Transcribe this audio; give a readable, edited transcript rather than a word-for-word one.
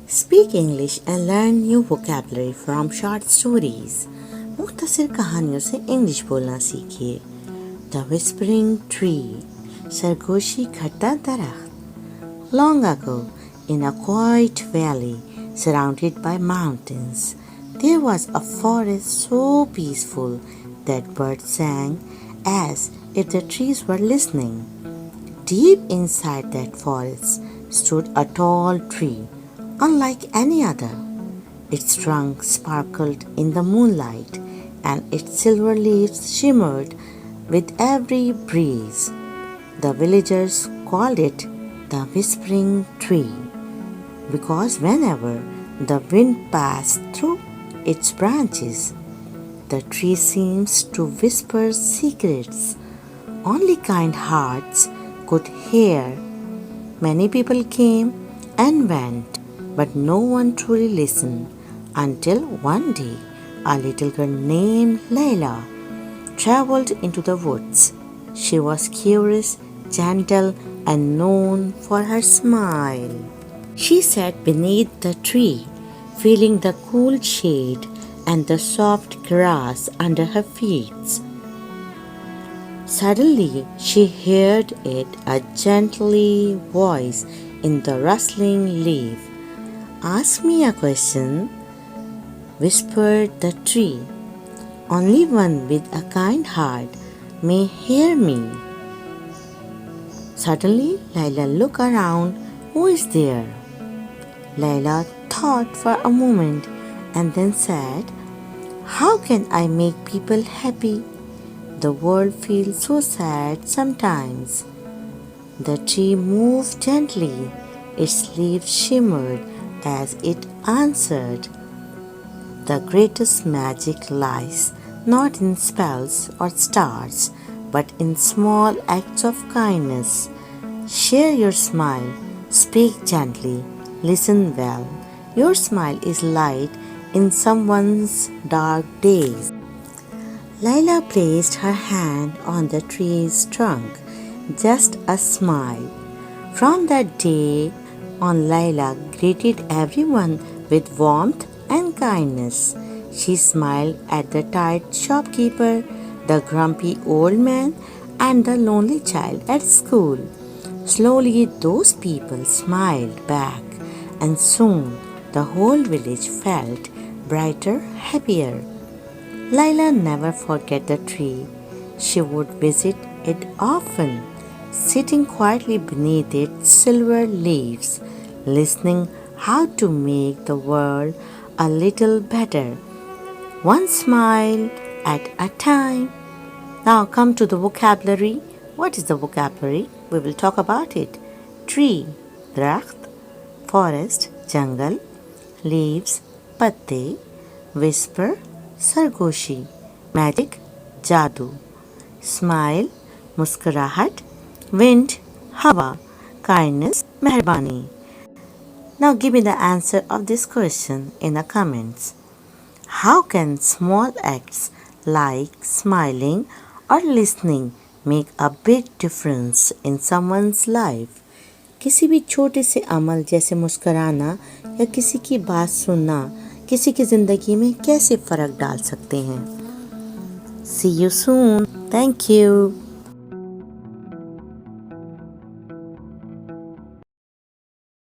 Speak English and learn new vocabulary from short stories. मुख्तसर कहानियों से इंग्लिश बोलना सीखिए. The Whispering Tree, सरगोशी खट्टा दरख्त. Long ago, in a quiet valley surrounded by mountains, there was a forest so peaceful that birds sang as if the trees were listening. Deep inside that forest stood a tall tree, unlike any other. Its trunk sparkled in the moonlight, and its silver leaves shimmered with every breeze. The villagers called it the Whispering Tree because whenever the wind passed through its branches, the tree seems to whisper secrets only kind hearts could hear. Many people came and went, but no one truly listened until one day a little girl named Layla traveled into the woods. She was curious, gentle, and known for her smile. She sat beneath the tree, feeling the cool shade and the soft grass under her feet. Suddenly, she heard a gently voice in the rustling leaf. "Ask me a question," whispered the tree. "Only one with a kind heart may hear me." Suddenly, Layla looked around. Who is there? Layla thought for a moment and then said, "How can I make people happy? The world feels so sad sometimes." The tree moved gently. Its leaves shimmered as it answered, "The greatest magic lies not in spells or stars, but in small acts of kindness. Share your smile, speak gently, listen well. Your smile is light in someone's dark days." Layla placed her hand on the tree's trunk, just a smile. From that day on, Layla greeted everyone with warmth and kindness. She smiled at the tired shopkeeper, the grumpy old man, and the lonely child at school. Slowly, those people smiled back, and soon the whole village felt brighter, happier. Layla never forgot the tree. She would visit it often, sitting quietly beneath its silver leaves, listening how to make the world a little better, one smile at a time. Now come to the vocabulary. What is the vocabulary? We will talk about it. Tree, दरख्त. Forest, jungle. Leaves, पत्ते. Whisper, सरगोशी. Magic, जादू. Smile, मुस्कुराहट. Wind, हवा. Kindness, मेहरबानी. Now give me the answer of this question in the comments. How can small acts like smiling or listening make a big difference in someone's life? किसी भी छोटे से अमल जैसे मुस्कुराना या किसी की बात सुनना किसी की ज़िंदगी में कैसे फ़र्क डाल सकते हैं? See you soon. Thank you.